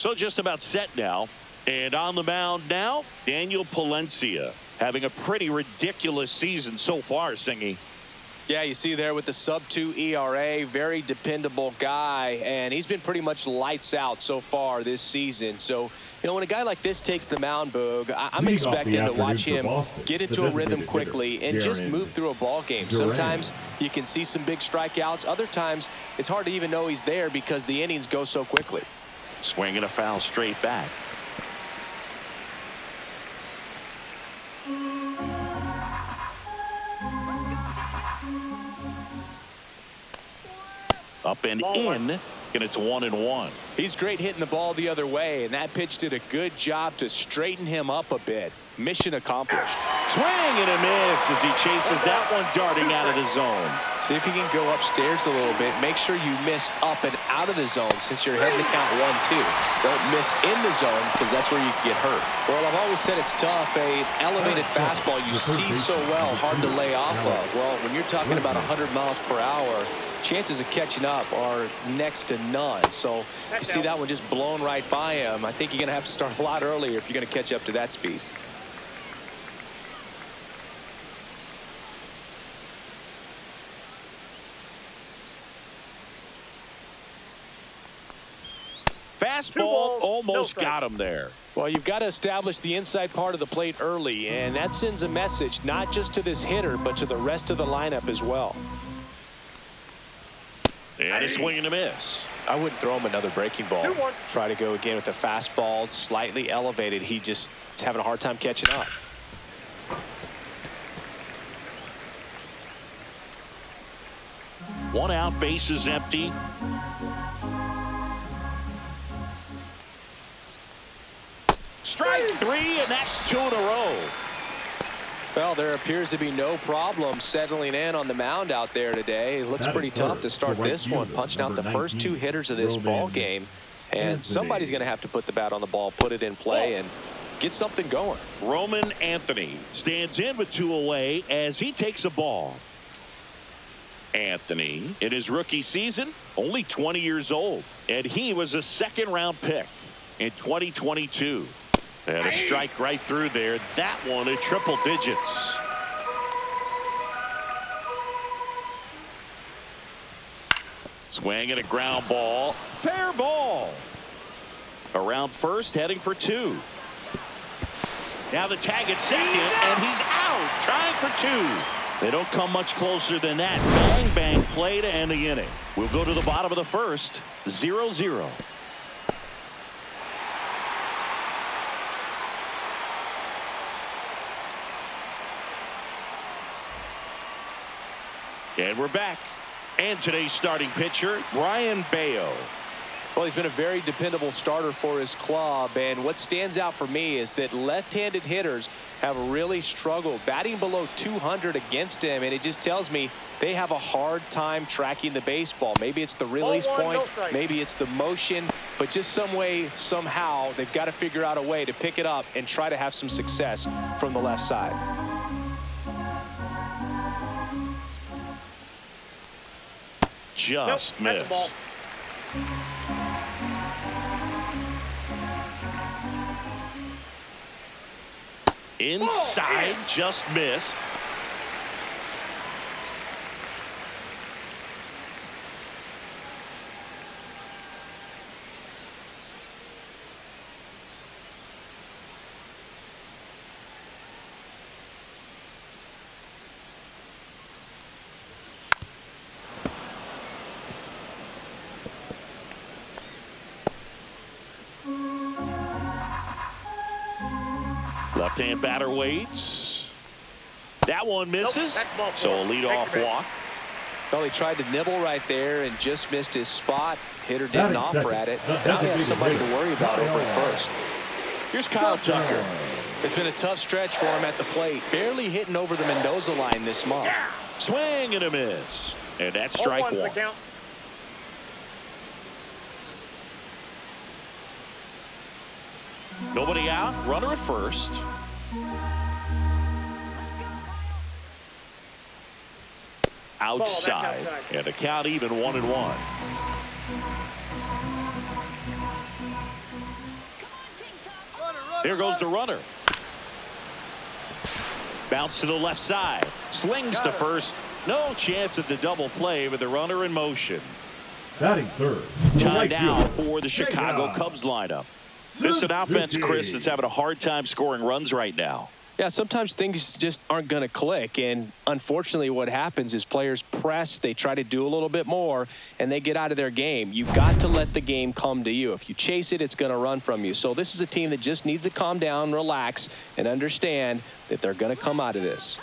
So just about set now. And on the mound now, Daniel Palencia, having a pretty ridiculous season so far, Singy. Yeah, you see there with the sub-2 ERA, very dependable guy, and he's been pretty much lights out so far this season. So, you know, when a guy like this takes the mound, Boog, I'm expecting to watch him get into a rhythm quickly and just move through a ball game. Sometimes you can see some big strikeouts. Other times it's hard to even know he's there because the innings go so quickly. Swinging a foul straight back. Up and in, and it's 1-1. He's great hitting the ball the other way, and that pitch did a good job to straighten him up a bit. Mission accomplished. Swing and a miss as he chases that one darting out of the zone. See if you can go upstairs a little bit. Make sure you miss up and out of the zone since you're heading to count 1-2. Don't miss in the zone because that's where you can get hurt. Well, I've always said it's tough. An elevated fastball you see so well, hard to lay off of. Well, when you're talking about 100 miles per hour, chances of catching up are next to none. So you see that one just blown right by him. I think you're going to have to start a lot earlier if you're going to catch up to that speed. Fastball almost got him there. Well, you've got to establish the inside part of the plate early, and that sends a message not just to this hitter, but to the rest of the lineup as well. And a swing and a miss. I wouldn't throw him another breaking ball. Try to go again with the fastball, slightly elevated. He just is having a hard time catching up. One out, bases empty. Strike three, and that's 2 in a row. Well, there appears to be no problem settling in on the mound out there today. It looks pretty tough to start this one, punching out the first 2 hitters of this ball game. And somebody's going to have to put the bat on the ball, put it in play, and get something going. Roman Anthony stands in with 2 away as he takes a ball. Anthony, in his rookie season, only 20 years old, and he was a second-round pick in 2022. And a strike right through there. That one in triple digits. Swing and a ground ball. Fair ball. Around first, heading for 2. Now the tag at second, and he's out, trying for 2. They don't come much closer than that. Bang, bang play to end the inning. We'll go to the bottom of the first, 0-0. And we're back. And today's starting pitcher, Brian Bayo. Well, he's been a very dependable starter for his club, and what stands out for me is that left-handed hitters have really struggled batting below 200 against him, and it just tells me they have a hard time tracking the baseball. Maybe it's the release point, maybe it's the motion, but just some way, somehow, they've got to figure out a way to pick it up and try to have some success from the left side. Just missed. Inside, just missed. Left-hand batter waits. That one misses. So a leadoff walk. Well, he tried to nibble right there and just missed his spot. Hitter didn't offer at it. Now he has somebody to worry about over at first. Here's Kyle Tucker. It's been a tough stretch for him at the plate. Barely hitting over the Mendoza line this month. Swing and a miss. And that's strike 1. Nobody out. Runner at first. Outside. And a count even 1-1. Here goes the runner. Bounce to the left side. Slings to first. No chance at the double play with the runner in motion. Batting third. Time now for the Chicago Cubs lineup. This is an offense, Chris, that's having a hard time scoring runs right now. Yeah, sometimes things just aren't going to click, and unfortunately what happens is players press, they try to do a little bit more, and they get out of their game. You've got to let the game come to you. If you chase it, it's going to run from you. So this is a team that just needs to calm down, relax, and understand that they're going to come out of this.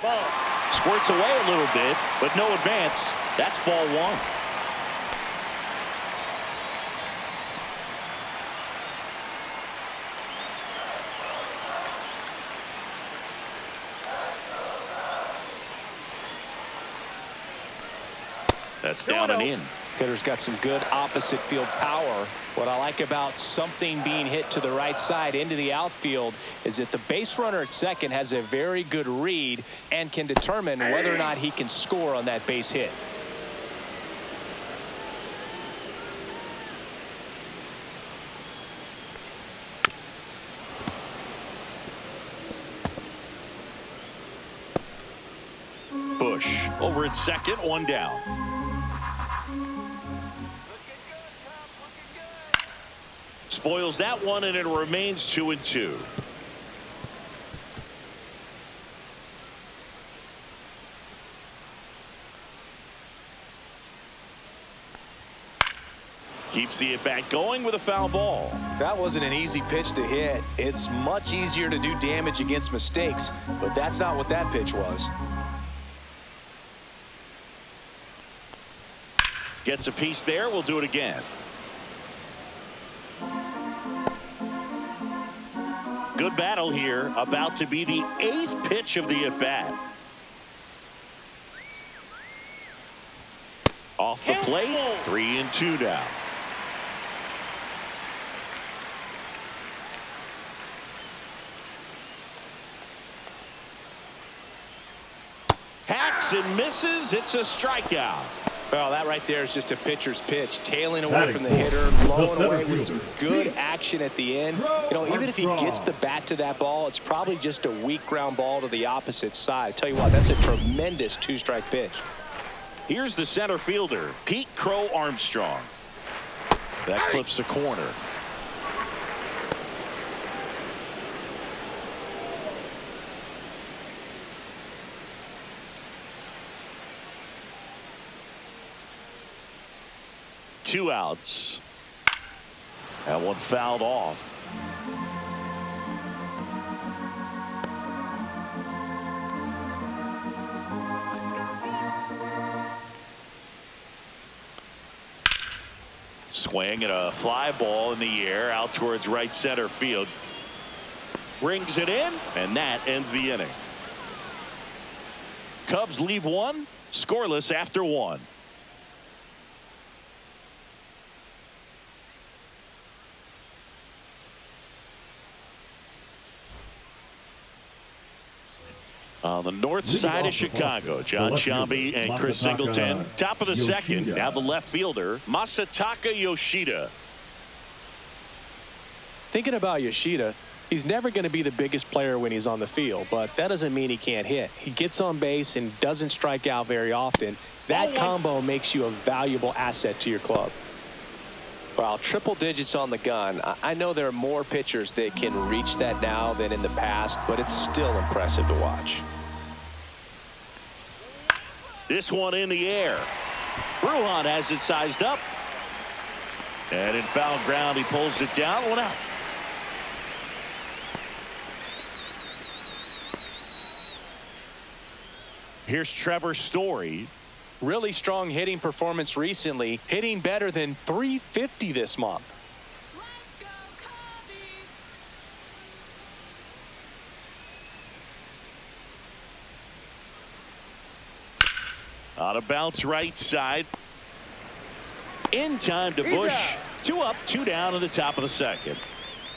Ball. Squirts away a little bit, but no advance. That's ball one. That's down and in. Hitter's got some good opposite field power. What I like about something being hit to the right side into the outfield is that the base runner at second has a very good read and can determine whether or not he can score on that base hit. Bush over at second, one down. Spoils that one, and it remains 2-2. Keeps the at-bat going with a foul ball. That wasn't an easy pitch to hit. It's much easier to do damage against mistakes, but that's not what that pitch was. Gets a piece there. We'll do it again. Good battle here. About to be the 8th pitch of the at-bat. Off the plate. 3-2 down. Hacks and misses. It's a strikeout. Well, that right there is just a pitcher's pitch, tailing away from the hitter, blowing away with some good action at the end. You know, even if he gets the bat to that ball, it's probably just a weak ground ball to the opposite side. Tell you what, that's a tremendous two-strike pitch. Here's the center fielder, Pete Crow Armstrong. That clips the corner. Two outs. That one fouled off. Swing and a fly ball in the air out towards right center field. Brings it in, and that ends the inning. Cubs leave one, scoreless after one. On the north side of Chicago, John Shambi and Chris Singleton. Top of the second, now the left fielder, Masataka Yoshida. Thinking about Yoshida, he's never going to be the biggest player when he's on the field, but that doesn't mean he can't hit. He gets on base and doesn't strike out very often. That combo makes you a valuable asset to your club. Well, triple digits on the gun. I know there are more pitchers that can reach that now than in the past, but it's still impressive to watch. This one in the air. Bruhan has it sized up. And in foul ground, he pulls it down. One out. Here's Trevor Story. Really strong hitting performance recently, hitting better than .350 this month. Let's go, Cubbies! On a bounce right side. In time to Bush. 2 up, 2 down in the top of the second.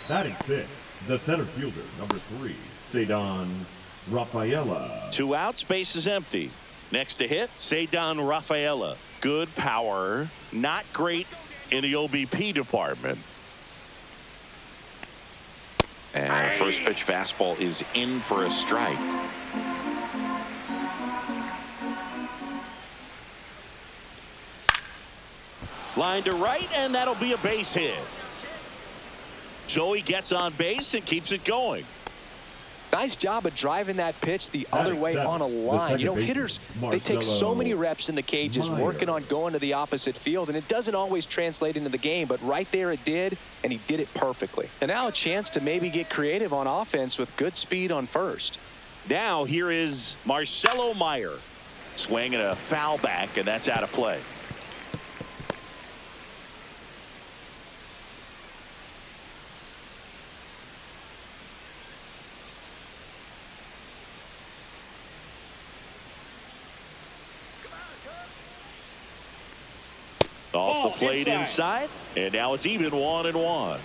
Batting sixth, the center fielder, number 3, Cedon Rafaela. 2 outs, base is empty. Next to hit, Cedon Rafaela. good power, not great in the OBP department. And the first pitch fastball is in for a strike. Line to right, and that'll be a base hit. So he gets on base and keeps it going. Nice job of driving that pitch the other way on a line. You know, hitters, they take so many reps in the cages working on going to the opposite field, and it doesn't always translate into the game, but right there it did, and he did it perfectly. And now a chance to maybe get creative on offense with good speed on first. Now here is Marcelo Meyer. Swinging a foul back, and that's out of play. Off the plate inside, and now it's even 1-1.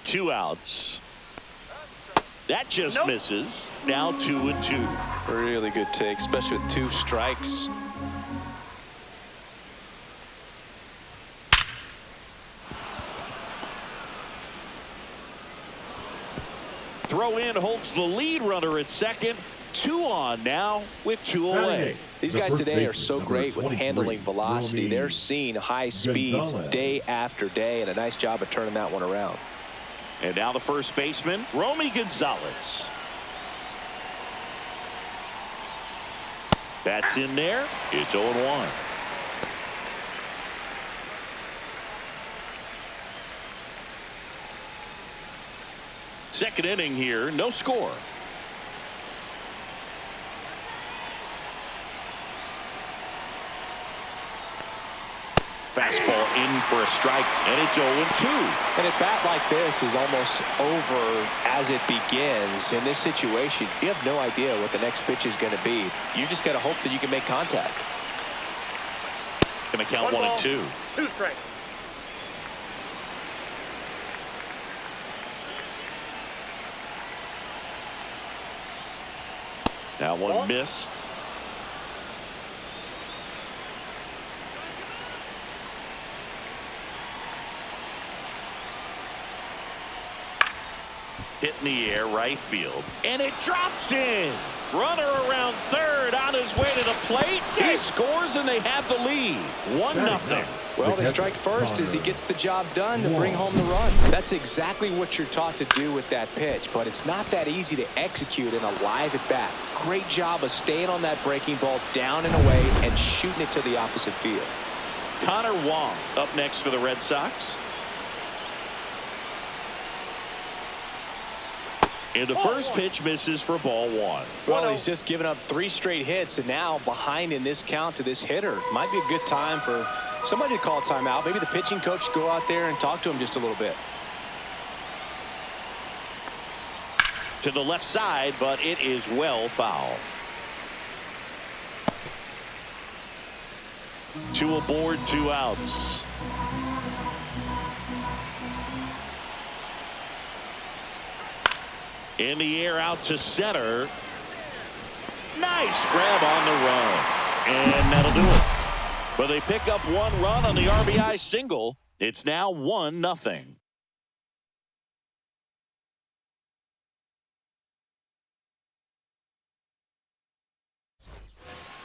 Two outs. That just misses. Now 2-2. Really good take, especially with 2 strikes. Throw in holds the lead runner at second. 2 on now with 2 away. These guys today are so great with handling velocity. They're seeing high speeds day after day, and a nice job of turning that one around. And now the first baseman, Romy Gonzalez. That's in there. It's 0-1. Second inning here, no score. Fastball in for a strike, and it's 0-2. And a bat like this is almost over as it begins. In this situation, you have no idea what the next pitch is going to be. You just got to hope that you can make contact. Going to count 1-2. 2 strikes. That one missed. Hit in the air, right field, and it drops in. Runner around third on his way to the plate. He scores, and they have the lead. 1-0. Well, they strike first as he gets the job done to bring home the run. That's exactly what you're taught to do with that pitch, but it's not that easy to execute in a live at bat. Great job of staying on that breaking ball down and away and shooting it to the opposite field. Connor Wong up next for the Red Sox. And the first pitch misses for ball 1. Well, he's just given up 3 straight hits, and now behind in this count to this hitter. Might be a good time for somebody to call a timeout. Maybe the pitching coach go out there and talk to him just a little bit. To the left side, but it is well foul. 2 aboard, 2 outs. In the air out to center. Nice grab on the run. And that'll do it. But they pick up 1 run on the RBI single. It's now 1-0.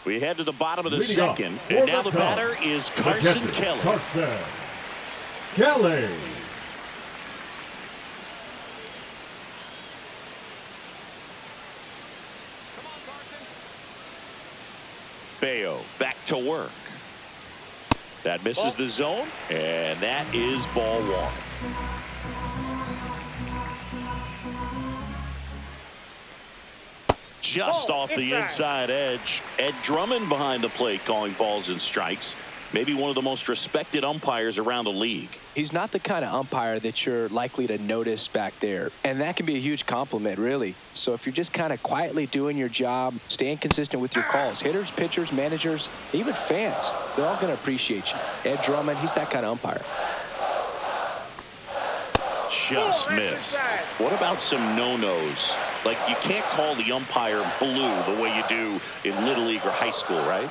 We head to the bottom of the second. And now the batter is Carson Kelly. Carson Kelly. Bayo back to work. That misses the zone, and that is ball 1. Just off the inside edge. Ed Drummond behind the plate calling balls and strikes. Maybe one of the most respected umpires around the league. He's not the kind of umpire that you're likely to notice back there. And that can be a huge compliment, really. So if you're just kind of quietly doing your job, staying consistent with your calls, hitters, pitchers, managers, even fans, they're all going to appreciate you. Ed Drummond, he's that kind of umpire. Just missed. What about some no-nos? Like, you can't call the umpire blue the way you do in Little League or high school, right?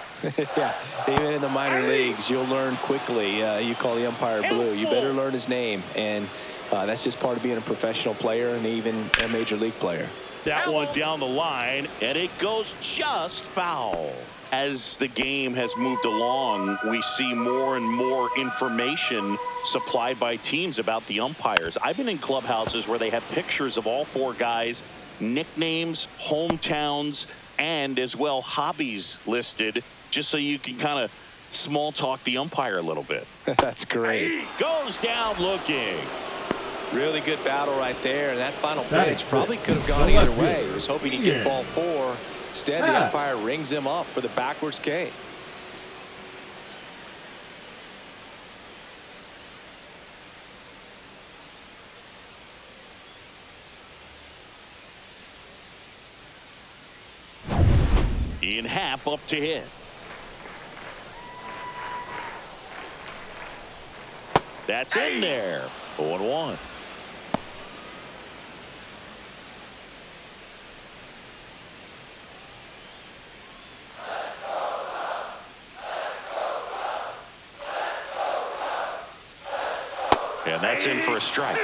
Yeah, even in the minor leagues, you'll learn quickly. You call the umpire blue. You better learn his name. And that's just part of being a professional player and even a major league player. That one down the line, and it goes just foul. As the game has moved along, we see more and more information supplied by teams about the umpires. I've been in clubhouses where they have pictures of all four guys, nicknames, hometowns, and as well hobbies listed, just so you can kind of small talk the umpire a little bit. That's great. Goes down looking. Really good battle right there, and that final pitch probably could have gone either way. He was hoping he'd get ball 4. Instead, the umpire rings him up for the backwards K. Ian Happ up to hit. That's in there. 0-1. And that's in for a strike.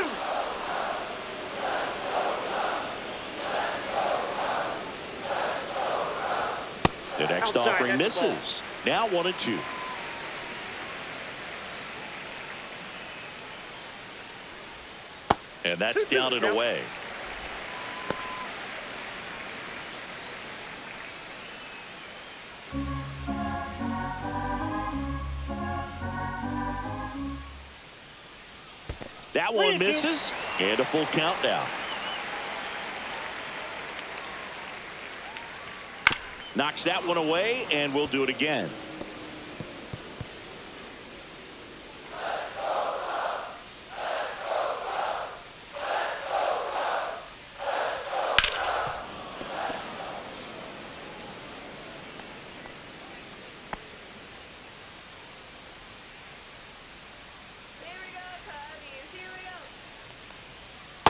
The next offering misses. Now 1-2. And that's down and away. That one misses, and a full count now. Knocks that one away, and we'll do it again.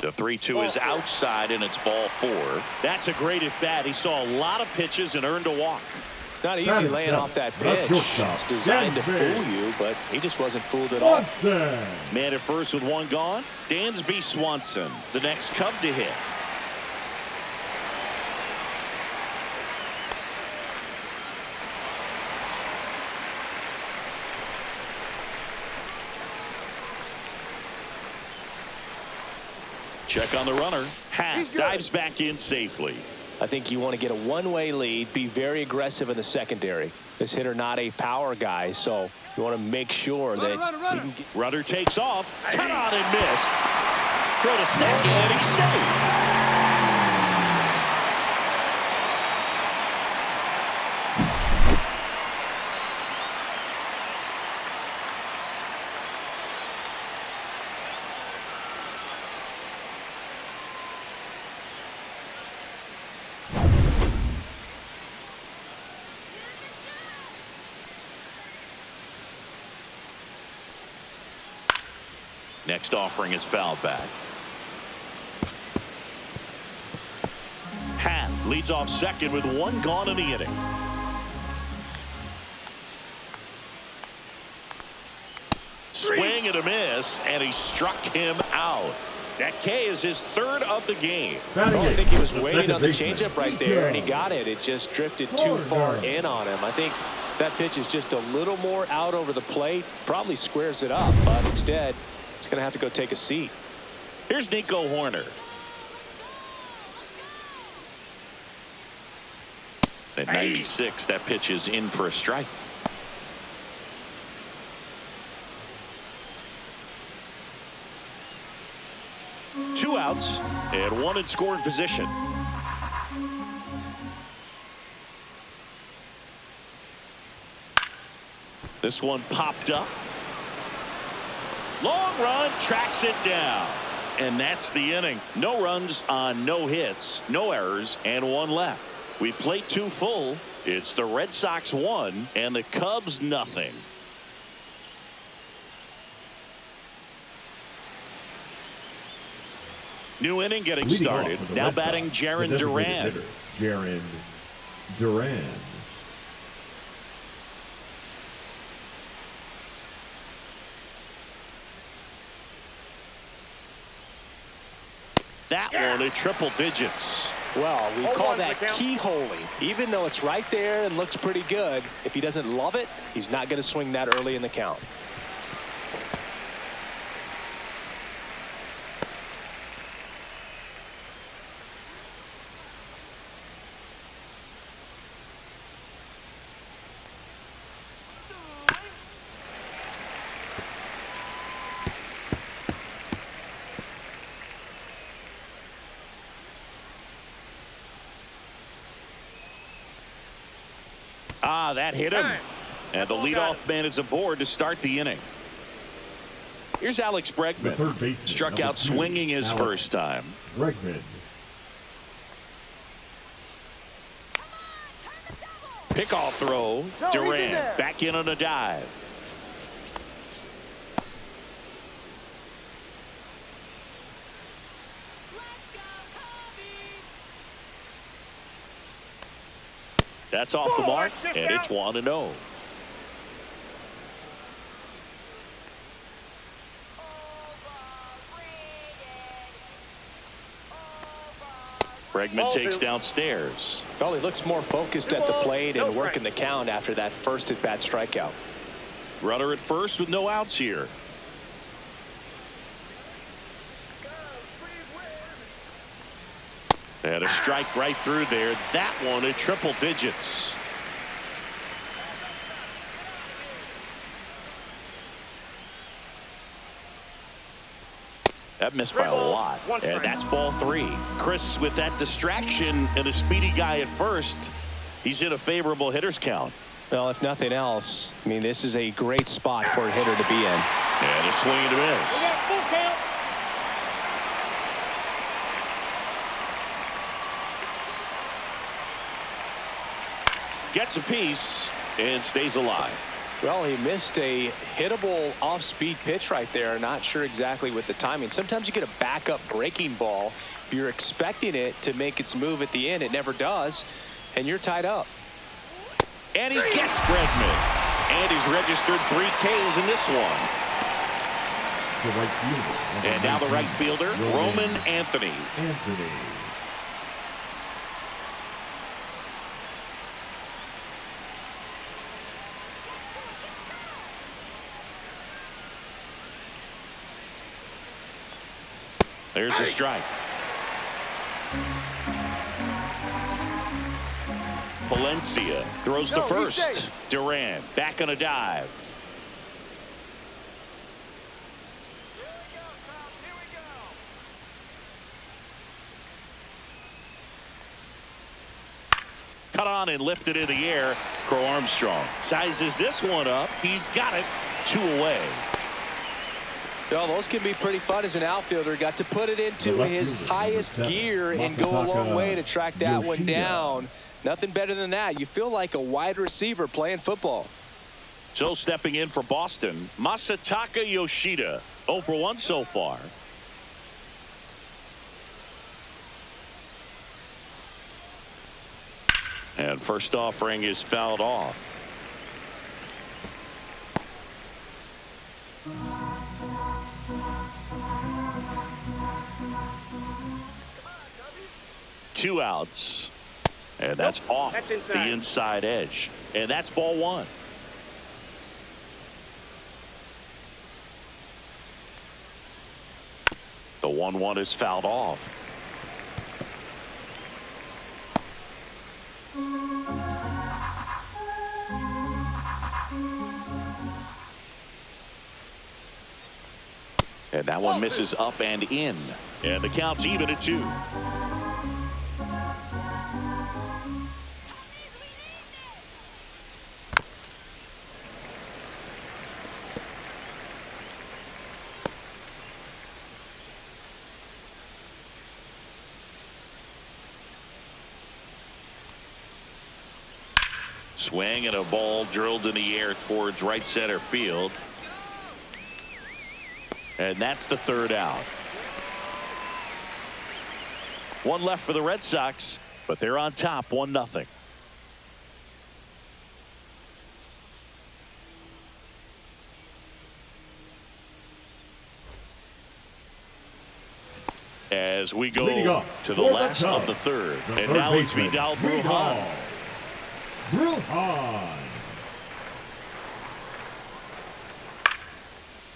The 3-2 is outside, and it's ball 4. That's a great at bat. He saw a lot of pitches and earned a walk. It's not easy laying off that pitch. It's designed to fool you, but he just wasn't fooled at all. Man at first with one gone. Dansby Swanson, the next Cub to hit. Check on the runner. Happ dives back in safely. I think you want to get a one-way lead, be very aggressive in the secondary. This hitter not a power guy, so you want to make sure that you can get... Runner takes off, cut on and missed. Throw to second, and he's safe. Next offering is fouled back. Happ leads off second with one gone in the inning. Swing and a miss, and he struck him out. That K is his 3rd of the game. I think he was waiting on the changeup right there, and he got it. It just drifted too far in on him. I think that pitch is just a little more out over the plate. Probably squares it up, but instead, he's going to have to go take a seat. Here's Nico Horner. At 96, that pitch is in for a strike. Two outs and one in scoring position. This one popped up. Long run, tracks it down. And that's the inning. No runs on no hits, no errors, and one left. We played 2 full. It's the Red Sox 1 and the Cubs nothing. New inning getting started. Now batting Jarren Duran. Jarren Duran. That one at triple digits. Well, we call that keyholing. Even though it's right there and looks pretty good, if he doesn't love it, he's not going to swing that early in the count. That hit him. And the leadoff man is aboard to start the inning. Here's Alex Bregman. Struck out swinging his first time. Bregman. Pickoff throw. Duran back in on a dive. That's off the mark, and it's 1-0. Bregman takes downstairs. Well, he looks more focused at the plate and working the count after that first at-bat strikeout. Runner at first with no outs here. And a strike right through there. That one at triple digits. That missed by a lot. And that's ball 3. Chris, with that distraction and a speedy guy at first, he's in a favorable hitter's count. Well, if nothing else, I mean, this is a great spot for a hitter to be in. And a swing and a miss. Gets a piece and stays alive. Well, he missed a hittable off-speed pitch right there. Not sure exactly with the timing. Sometimes you get a backup breaking ball. You're expecting it to make its move at the end. It never does, and you're tied up. And he gets Bregman. And he's registered 3 Ks in this one. The right fielder. And now the right fielder, Roman Anthony. There's a strike. Valencia throws to first. Duran back on a dive. Cut on and lifted in the air. Crow Armstrong sizes this one up. He's got it. 2 away. Well, those can be pretty fun as an outfielder. Got to put it into his highest gear and go a long way to track that one down. Nothing better than that. You feel like a wide receiver playing football. So stepping in for Boston, Masataka Yoshida. 0 for 1 so far. And first offering is fouled off. Two outs. And that's off the inside edge. And that's ball 1. The 1-1 is fouled off. And that one misses up and in. And the count's even at 2. Swing and a ball drilled in the air towards right center field. And that's the third out. One left for the Red Sox, but they're on top 1-0. As we go to the last of the third. And now it's Vidal Brujan.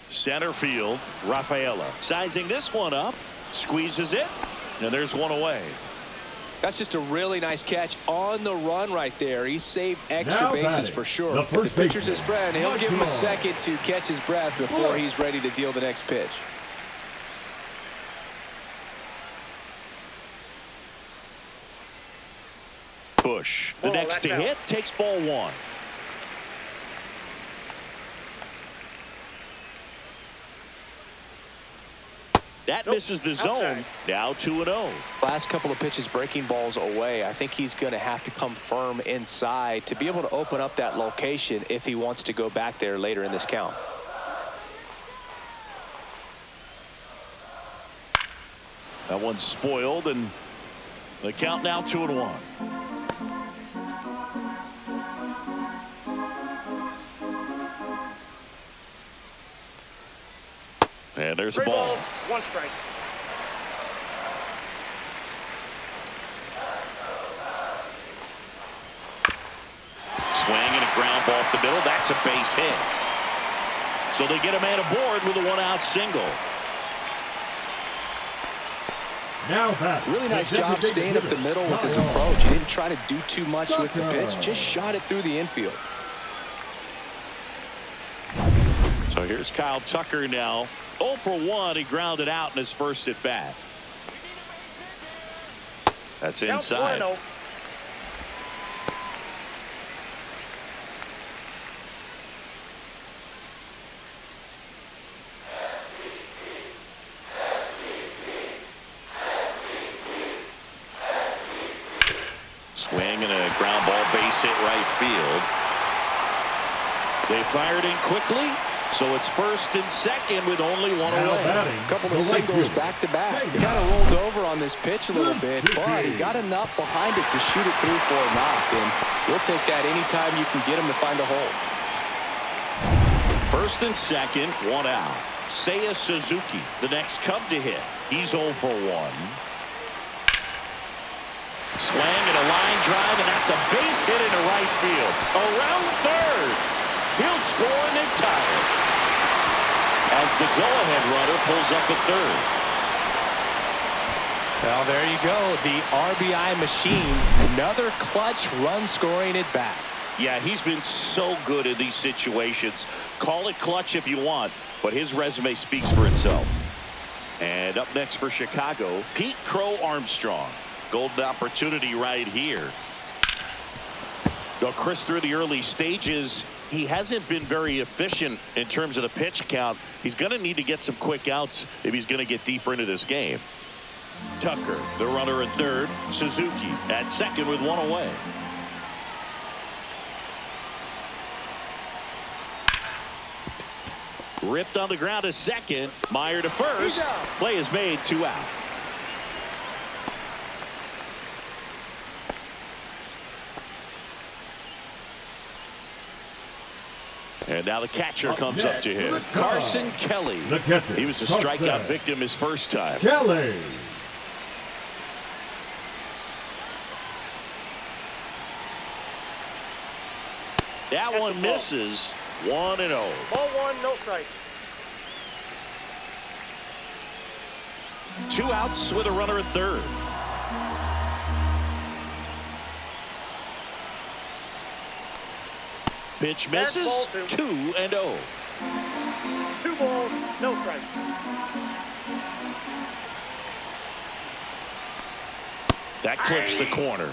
Center field, Rafaela sizing this one up, squeezes it, and there's one away. That's just a really nice catch on the run right there. He saved extra bases for sure. If the pitcher's his friend, he'll give him a second to catch his breath before he's ready to deal the next pitch. Bush, the next to hit, takes ball one. That misses the zone. Now 2-0. Last couple of pitches breaking balls away. I think he's going to have to come firm inside to be able to open up that location if he wants to go back there later in this count. That one's spoiled, and the count now 2-1. And there's a ball. 1 strike. Swing and a ground ball off the middle. That's a base hit. So they get a man aboard with a 1-out single. Now that really nice job staying up the middle with his approach. He didn't try to do too much with the pitch. Just shot it through the infield. So here's Kyle Tucker now. 0 for 1. He grounded out in his first at bat. That's inside. Swing and a ground ball, base hit right field. They fired in quickly. So it's first and second with only one away. A couple of singles back to back. He kind of rolled over on this pitch a little bit, but he got enough behind it to shoot it through for a knock. And we'll take that anytime you can get him to find a hole. First and second, 1 out. Seiya Suzuki, the next Cub to hit. He's 0 for 1. Swing and a line drive, and that's a base hit into right field. Around third. He'll score and they tie it. As the go-ahead runner pulls up at third. Well, there you go. The RBI machine. Another clutch run scoring at bat. Yeah, he's been so good in these situations. Call it clutch if you want, but his resume speaks for itself. And up next for Chicago, Pete Crow Armstrong. Golden opportunity right here. Though Chris, through the early stages, he hasn't been very efficient in terms of the pitch count. He's going to need to get some quick outs if he's going to get deeper into this game. Tucker, the runner at third. Suzuki at second with 1 away. Ripped on the ground to second. Meyer to first. Play is made, 2 out. And now the catcher comes up to him. Carson Kelly. He was a strikeout victim his first time. Kelly. That one misses. 1-0. Ball 1, no strike. 2 outs with a runner at third. Pitch misses. 2-0. 2 balls, no strike. That clips the corner.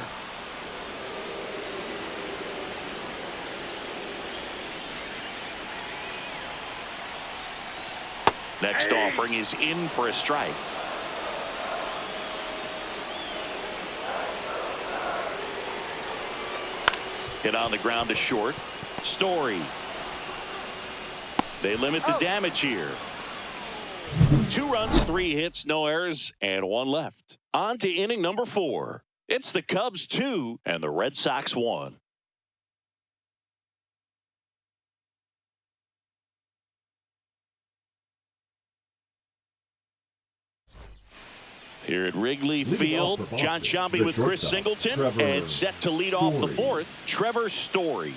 Next offering is in for a strike. Hit on the ground to short. Story. They limit the damage here. 2 runs, 3 hits, no errors, and 1 left. On to inning number 4. It's the Cubs 2 and the Red Sox 1. Here at Wrigley Field, John Sciambi with Chris Singleton, and set to lead off the 4th, Trevor Story.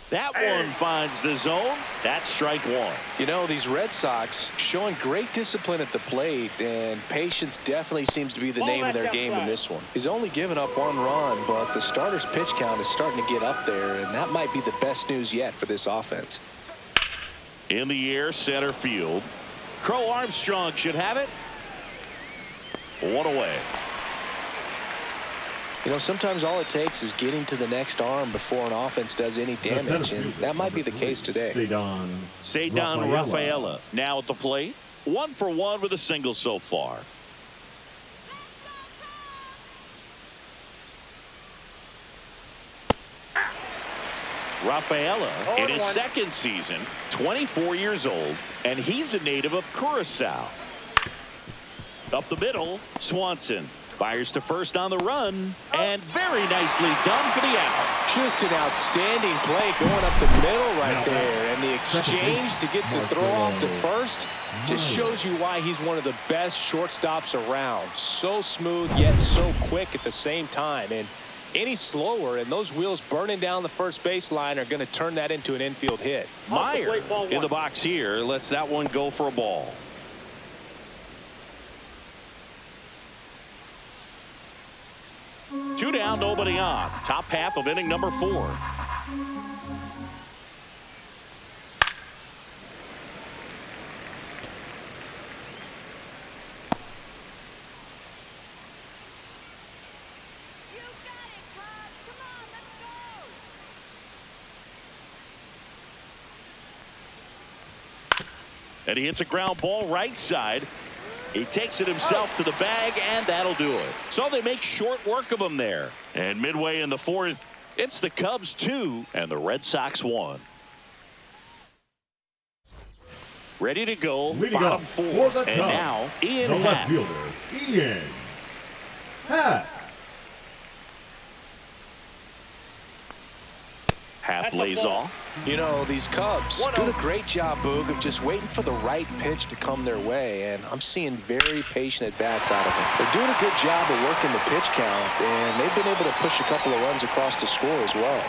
That one finds the zone. That's strike 1. You know, these Red Sox showing great discipline at the plate, and patience definitely seems to be the name of their game in this one. He's only given up 1 run, but the starter's pitch count is starting to get up there, and that might be the best news yet for this offense. In the air, center field. Crow Armstrong should have it. 1 away. You know, sometimes all it takes is getting to the next arm before an offense does any damage, and that might be the case today. Cedon Rafaela now at the plate. 1 for 1 with a single so far. Rafaela in his 2nd season, 24 years old, and he's a native of Curacao. Up the middle, Swanson. Fires to first on the run, and very nicely done for the out. Just an outstanding play going up the middle right there, and the exchange to get the throw off to first just shows you why he's one of the best shortstops around. So smooth, yet so quick at the same time, and any slower, and those wheels burning down the first baseline are going to turn that into an infield hit. Meyer in the box here lets that one go for a ball. Two down, nobody on. Top half of inning number 4. And he hits a ground ball right side. He takes it himself to the bag, and that'll do it. So they make short work of him there. And midway in the 4th, it's the Cubs 2 and the Red Sox 1. Ready to go, Leading bottom up 4. for the And Cubs, now, Ian the left Happ. fielder, Ian Happ. Happ lays off. You know, these Cubs doing a great job, Boog, of just waiting for the right pitch to come their way, and I'm seeing very patient at-bats out of them. They're doing a good job of working the pitch count, and they've been able to push a couple of runs across the score as well.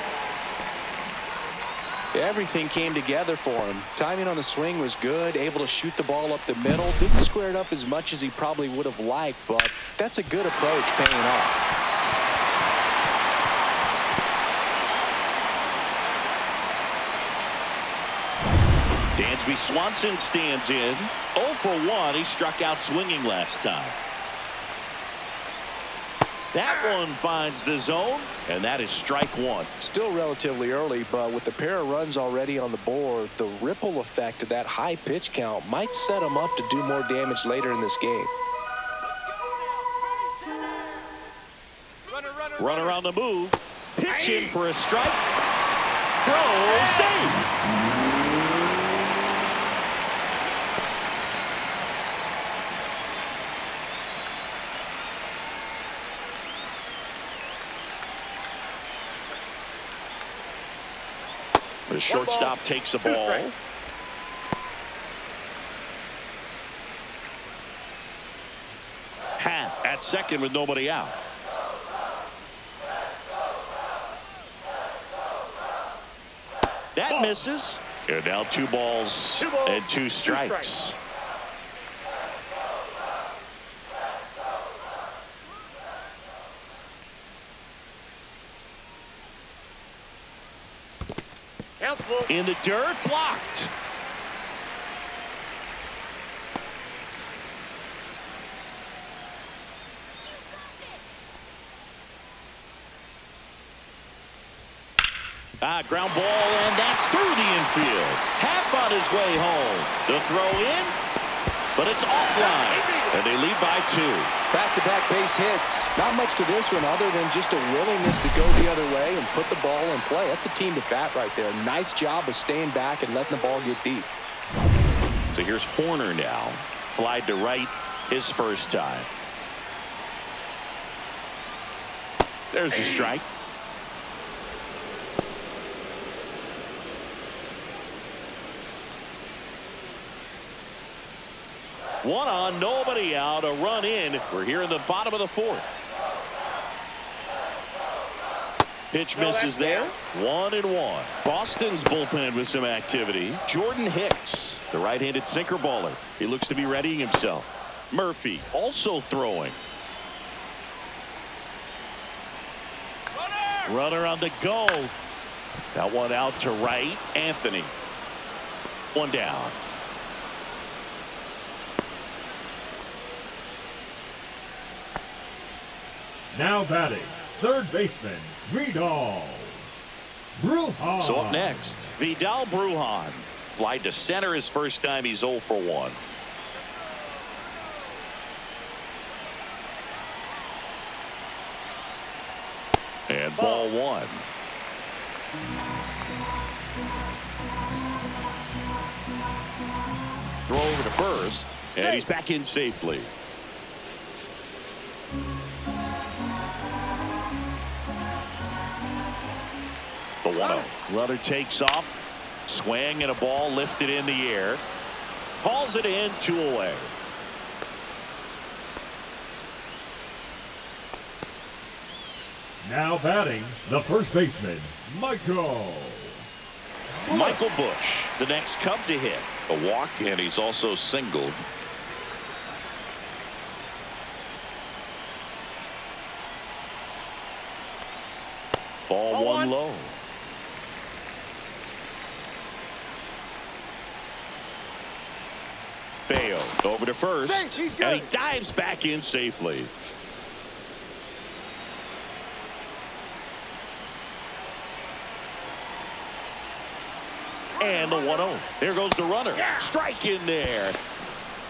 Everything came together for him. Timing on the swing was good, able to shoot the ball up the middle. Didn't square it up as much as he probably would have liked, but that's a good approach paying off. Dansby Swanson stands in. 0 for 1. He struck out swinging last time. That one finds the zone, and that is strike 1. Still relatively early, but with the pair of runs already on the board, the ripple effect of that high pitch count might set him up to do more damage later in this game. Runner on the move. Pitch in for a strike. Throw, save. The shortstop takes the ball. Happ at second with nobody out. That misses. And now 2 balls and 2 strikes. In the dirt, blocked. Ground ball, and that's through the infield. Half on his way home. The throw in, but it's offline, and they lead by 2. Back-to-back base hits. Not much to this one other than just a willingness to go the other way and put the ball in play. That's a team to bat right there. Nice job of staying back and letting the ball get deep. So here's Horner now. Flied to right his first time. There's the strike. One on, nobody out, a run in. We're here in the bottom of the 4th. Pitch misses there. 1-1. Boston's bullpen with some activity. Jordan Hicks, the right-handed sinker baller. He looks to be readying himself. Murphy also throwing. Runner on the go. That one out to right. Anthony. One down. Now batting, third baseman, Vidal Brujan. So up next, Vidal Brujan. Flied to center his first time. He's 0 for 1. And ball 1. Throw over to first, and he's back in safely. The 1-0. Runner takes off. Swing and a ball lifted in the air. Calls it in, 2 away. Now batting, the first baseman, Michael Busch, the next Cub to hit. A walk, and he's also singled. Ball 1 low. Bayo over to first, and he dives back in safely. And the 1-0. There goes the runner. Strike in there.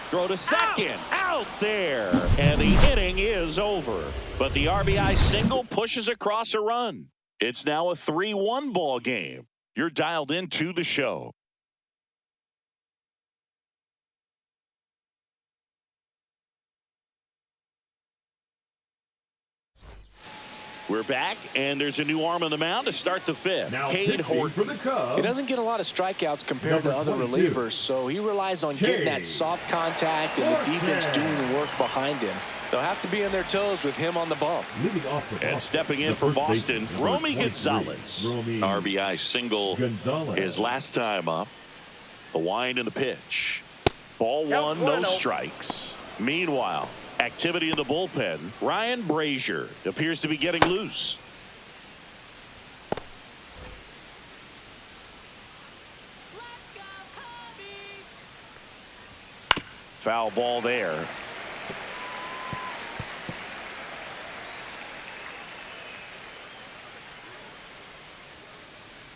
Throw to second. Out there. And the inning is over. But the RBI single pushes across a run. It's now a 3-1 ball game. You're dialed into the show. We're back, and there's a new arm on the mound to start the 5th. Now Cade Horton. for the Cubs. He doesn't get a lot of strikeouts compared to other 22. relievers, so he relies on getting that soft contact and the defense doing the work behind him. They'll have to be on their toes with him on the bump. Leading off for And Boston, stepping in the for first Boston, baseman, Romy 23, Gonzalez. Romy RBI single Gonzalez. his last time up. The wind and the pitch. Ball 1, no strikes. Meanwhile, activity in the bullpen. Ryan Brazier appears to be getting loose. Let's go, Cubbies! Foul ball there.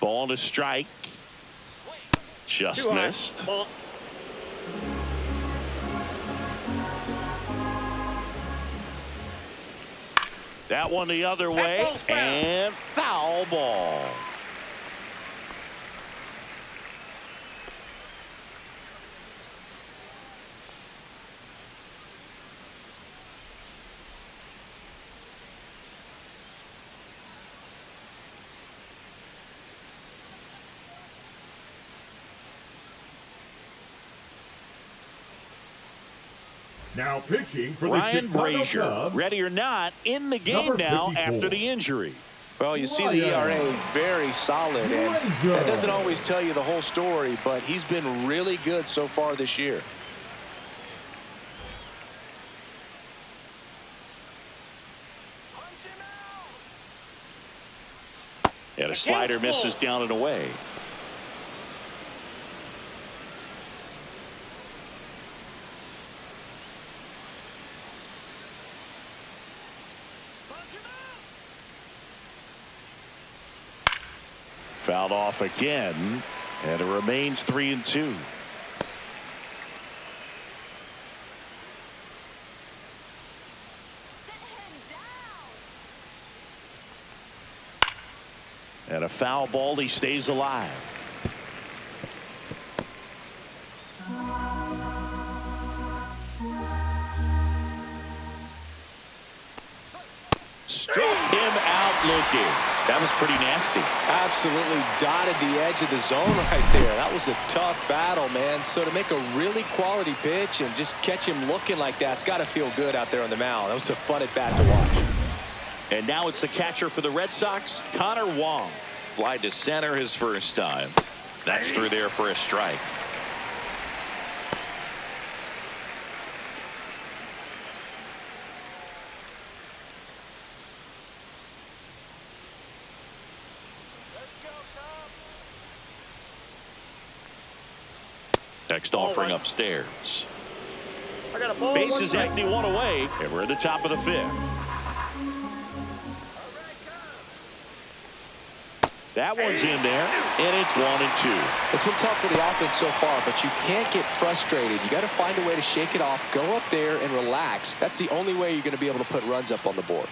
Ball to strike. Just missed. Ball. That one the other way, ball's foul. and foul ball. Now pitching for Ryan the Chicago Brazier, Cubs. ready or not, in the game Number now 54. after the injury. Well, you see the ERA very solid, and that doesn't always tell you the whole story, but he's been really good so far this year. And a slider misses down and away. Fouled off again, and it remains 3-2. And a foul ball. He stays alive. Struck him out looking. That was pretty nasty. Absolutely dotted the edge of the zone right there. That was a tough battle, man. So to make a really quality pitch and just catch him looking like that, it's got to feel good out there on the mound. That was a fun at bat to watch. And now it's the catcher for the Red Sox, Connor Wong. Fly to center his first time. That's through there for a strike. Next offering upstairs. I got a ball. Base is empty, one away, and we're at the top of the 5th. That one's in there, and it's 1-2. It's been tough for the offense so far, but you can't get frustrated. You got to find a way to shake it off, go up there and relax. That's the only way you're going to be able to put runs up on the board.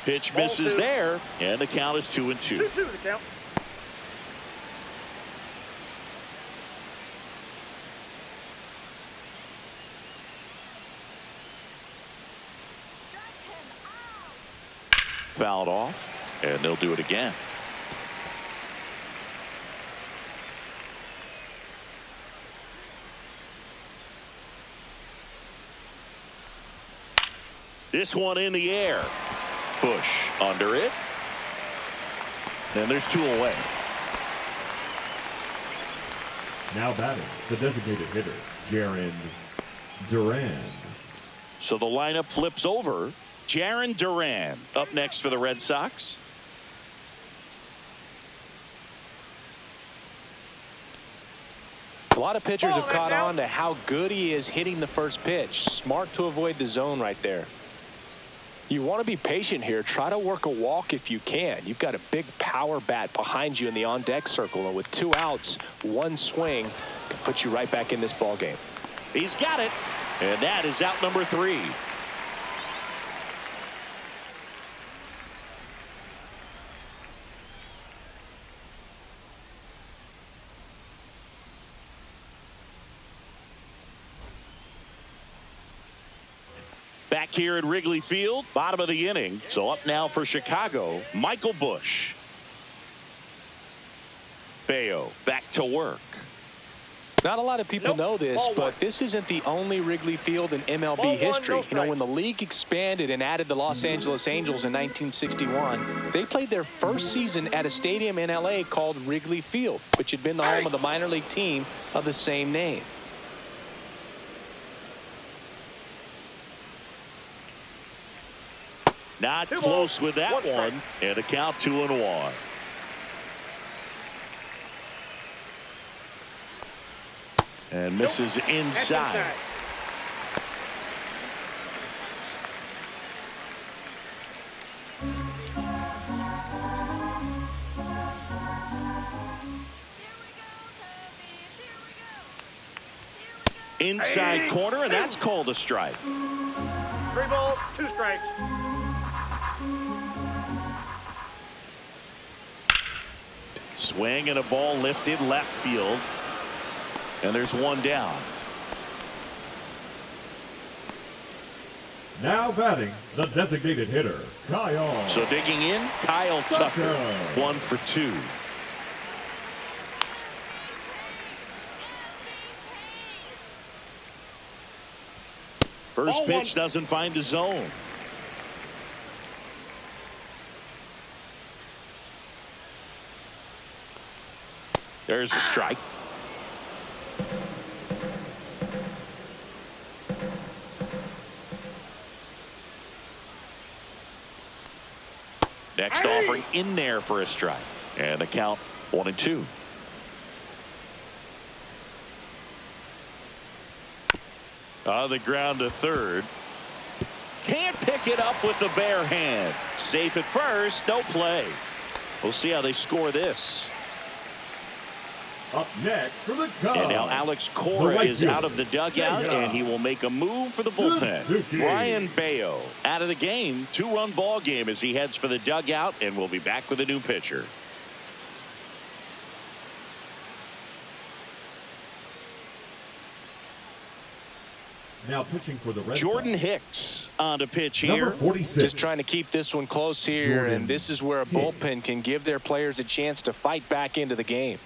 Pitch misses there, and the count is 2-2. 2-2 the count. Fouled off, and they'll do it again. This one in the air. Bush under it. And there's 2 away. Now batting, the designated hitter, Jaron Duran. So the lineup flips over. Jaron Duran up next for the Red Sox. A lot of pitchers have caught on to how good he is hitting the first pitch. Smart to avoid the zone right there. You want to be patient here. Try to work a walk if you can. You've got a big power bat behind you in the on-deck circle, and with 2 outs, 1 swing can put you right back in this ball game. He's got it, and that is out number 3. Back here at Wrigley Field, bottom of the inning. So up now for Chicago, Michael Bush. Bayo back to work. Not a lot of people know this, but this isn't the only Wrigley Field in MLB history. You know, when the league expanded and added the Los Angeles Angels in 1961, they played their first season at a stadium in LA called Wrigley Field, which had been the home of the minor league team of the same name. Not close with that one, and a count 2-1. And misses inside. Inside corner, and that's called a strike. 3 balls, 2 strikes. Swing and a ball lifted left field. And there's 1 down. Now batting, the designated hitter, Kyle. So digging in, Kyle Tucker. 1 for 2. First pitch doesn't find the zone. There's a strike. Next offering in there for a strike. And the count 1-2. On the ground to third. Can't pick it up with the bare hand. Safe at first, no play. We'll see how they score this. Up next for the Cubs. And now Alex Cora is out of the dugout, and he will make a move for the bullpen. Brian Bayo out of the game. 2-run ball game as he heads for the dugout, and we'll be back with a new pitcher. Now pitching for the Red Jordan Sox. Hicks on to pitch here. Number 46. Just trying to keep this one close here, Jordan and this is where a bullpen can give their players a chance to fight back into the game.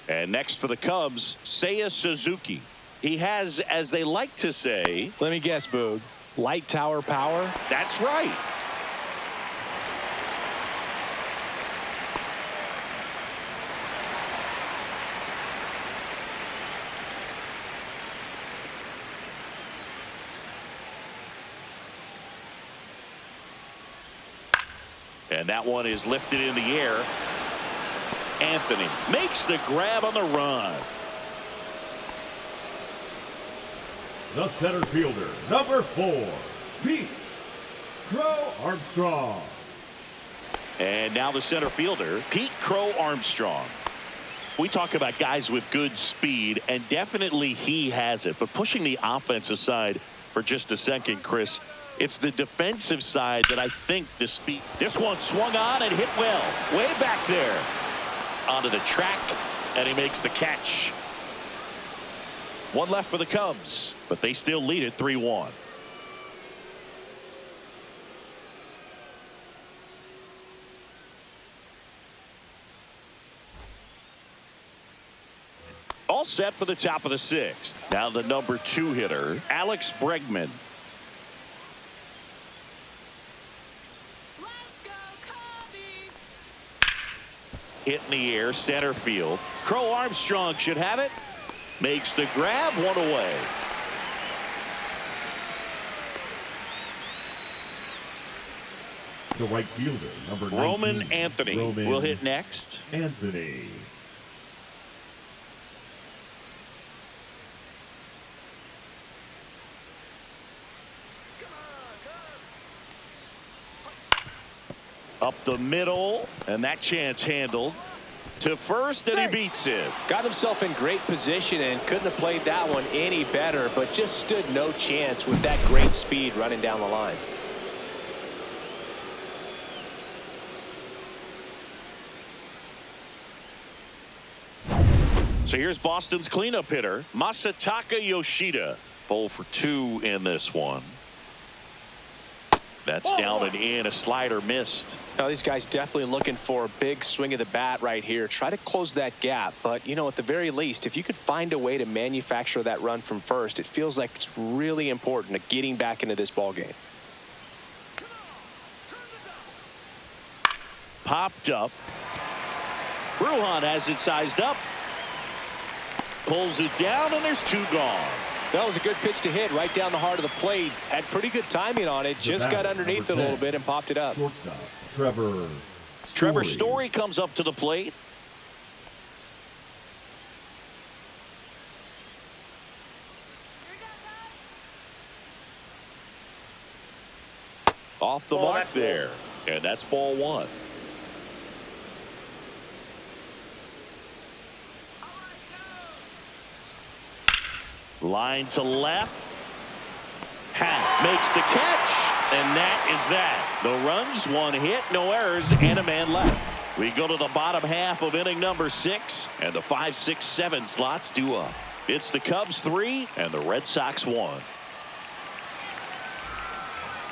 And next for the Cubs, Seiya Suzuki. He has, as they like to say, Let me guess, Boog. Light tower power? that's right. And that one is lifted in the air. Anthony makes the grab on the run. The center fielder, number 4, Pete Crow Armstrong. And now the center fielder, Pete Crow Armstrong. We talk about guys with good speed, and definitely he has it. But pushing the offense aside for just a second, Chris, it's the defensive side that I think the speed. This one swung on and hit well. Way back there. Onto the track, and he makes the catch. One left for the Cubs, but they still lead it 3-1. All set for the top of the 6th. Now the number 2 hitter, Alex Bregman. Let's go, Cubbies! Hit in the air, center field. Crow Armstrong should have it. Makes the grab, one away. The right fielder, number 19, Roman Anthony Roman will hit next. Anthony. Up the middle, and that chance handled to first, and he beats it. Got himself in great position and couldn't have played that one any better, but just stood no chance with that great speed running down the line. So here's Boston's cleanup hitter, Masataka Yoshida. 0 for 2 in this one. That's down and in. A slider missed. Now these guys definitely looking for a big swing of the bat right here. Try to close that gap, but you know, at the very least, if you could find a way to manufacture that run from first, it feels like it's really important to getting back into this ball game. Popped up. Bruhan has it sized up. Pulls it down, and there's 2 gone. That was a good pitch to hit right down the heart of the plate. Had pretty good timing on it. Just got underneath it a little bit and popped it up. Shortstop, Trevor Story comes up to the plate. Off the mark there. And that's ball 1. Line to left. Makes the catch, and that is that. No runs, 1 hit, no errors, and a man left. We go to the bottom half of inning number 6, and the 5, 6, 7 slots due up. It's the Cubs 3 and the Red Sox 1.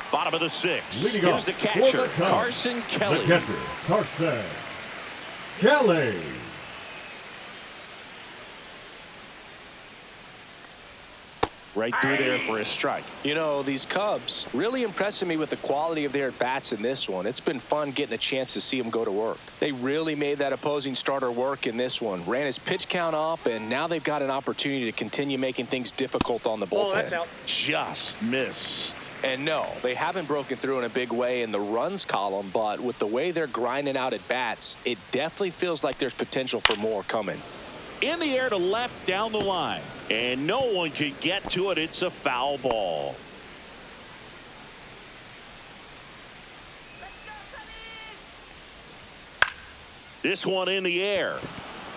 Bottom of the 6. Here's the catcher, Carson Kelly. The catcher, Carson Kelly. Right through there for a strike. You know, these Cubs really impressing me with the quality of their at-bats in this one. It's been fun getting a chance to see them go to work. They really made that opposing starter work in this one. Ran his pitch count up, and now they've got an opportunity to continue making things difficult on the bullpen. Oh, that's out. Just missed. And no, they haven't broken through in a big way in the runs column, but with the way they're grinding out at bats, it definitely feels like there's potential for more coming. In the air to left down the line. And no one can get to it. It's a foul ball. This one in the air.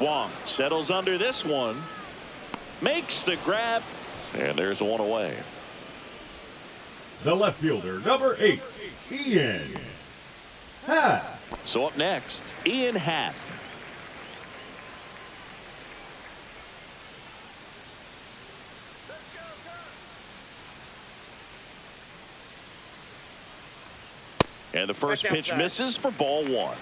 Wong settles under this one. Makes the grab. And there's one away. The left fielder, number 8, Ian Happ. So up next, Ian Happ. And the first pitch misses for ball 1.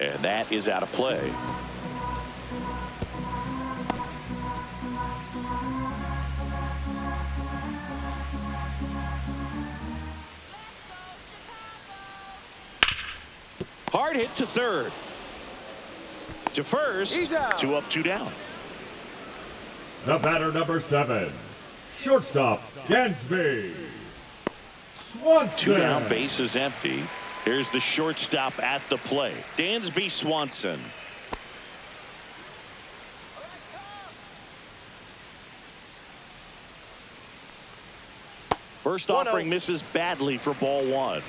And that is out of play. Hard hit to third. To first. 2 up, 2 down. The batter, number 7, shortstop, Dansby Swanson. 2 down, base is empty. Here's the shortstop at the plate, Dansby Swanson. First offering misses badly for ball 1.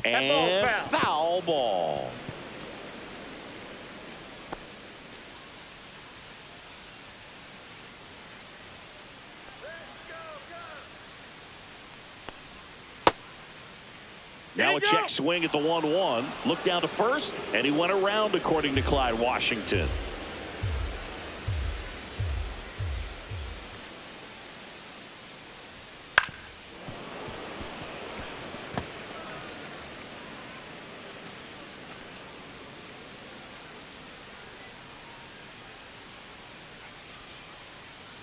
And foul ball. Now a check swing at the 1-1. Look down to first, and he went around, according to Clyde Washington.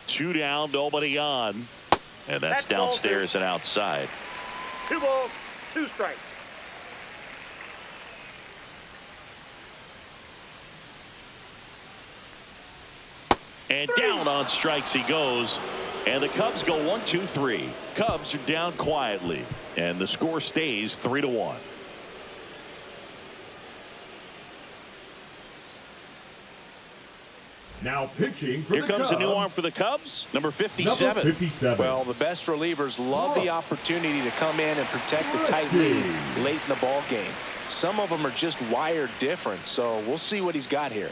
Two down, nobody on. And that's downstairs and outside. 2 balls, 2 strikes. And down on strikes he goes. And the Cubs go 1-2-3. Cubs are down quietly. And the score stays 3-1. Now pitching for Here the comes Cubs. a new arm for the Cubs, number 57. Number 57. Well, the best relievers love the opportunity to come in and protect the tight lead late in the ball game. Some of them are just wired different, so we'll see what he's got here.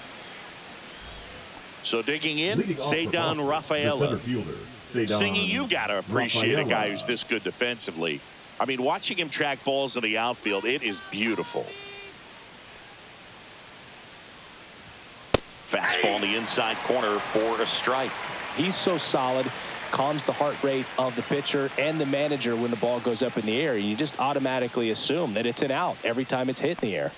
So digging in, Leading off for Cedon Boston, the Rafaela. center fielder, Cedon Singy, you got to appreciate a guy Rafaela. who's this good defensively. I mean, watching him track balls in the outfield, it is beautiful. Fastball in the inside corner for a strike. He's so solid, calms the heart rate of the pitcher and the manager when the ball goes up in the air. You just automatically assume that it's an out every time it's hit in the air.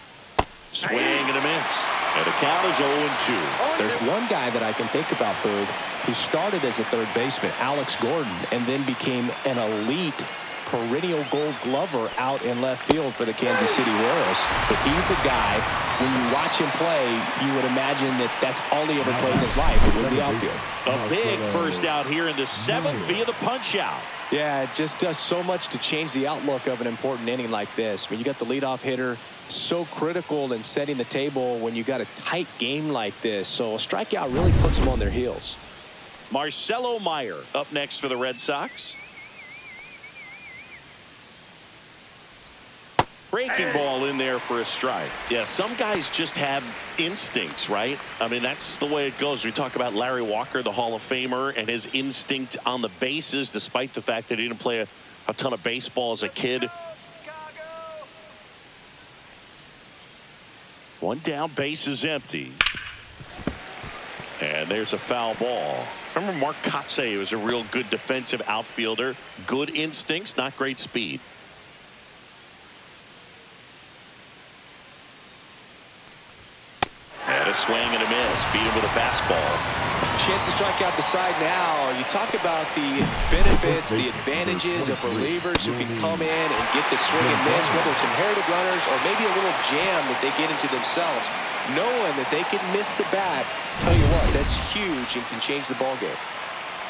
Swing and a miss. And the count is 0-2. There's one guy that I can think about, Boog, who started as a third baseman, Alex Gordon, and then became an elite perennial gold glover out in left field for the Kansas City Royals. But he's a guy, when you watch him play, you would imagine that that's all he ever played in his life. It was the outfield. A big first out here in the 7th via the punch out. Yeah, it just does so much to change the outlook of an important inning like this. When you got the leadoff hitter, so critical in setting the table when you got a tight game like this. So a strikeout really puts them on their heels. Marcelo Meyer up next for the Red Sox. Breaking ball in there for a strike. Yeah, some guys just have instincts, right? I mean, that's the way it goes. We talk about Larry Walker, the Hall of Famer, and his instinct on the bases, despite the fact that he didn't play a ton of baseball as a kid. One down, base is empty. And there's a foul ball. Remember Mark Kotsay was a real good defensive outfielder. Good instincts, not great speed. And a swing and a miss. Beat him with a fastball. Chance to strike out the side now. You talk about the benefits, the advantages of relievers who can come in and get the swing and miss, whether it's inherited runners or maybe a little jam that they get into themselves, knowing that they can miss the bat. Tell you what, that's huge and can change the ball game.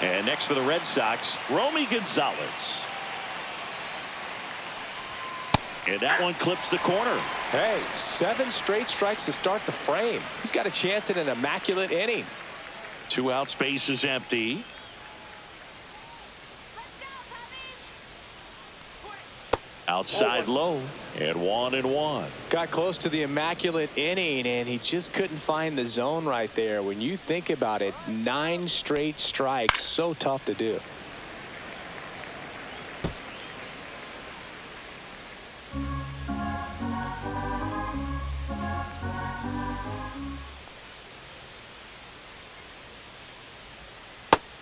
And next for the Red Sox, Romy Gonzalez. And that one clips the corner. Hey, 7 straight strikes to start the frame. He's got a chance at an immaculate inning. 2 out, space is empty. Outside low, and 1-1. Got close to the immaculate inning, and he just couldn't find the zone right there. When you think about it, 9 straight strikes, so tough to do.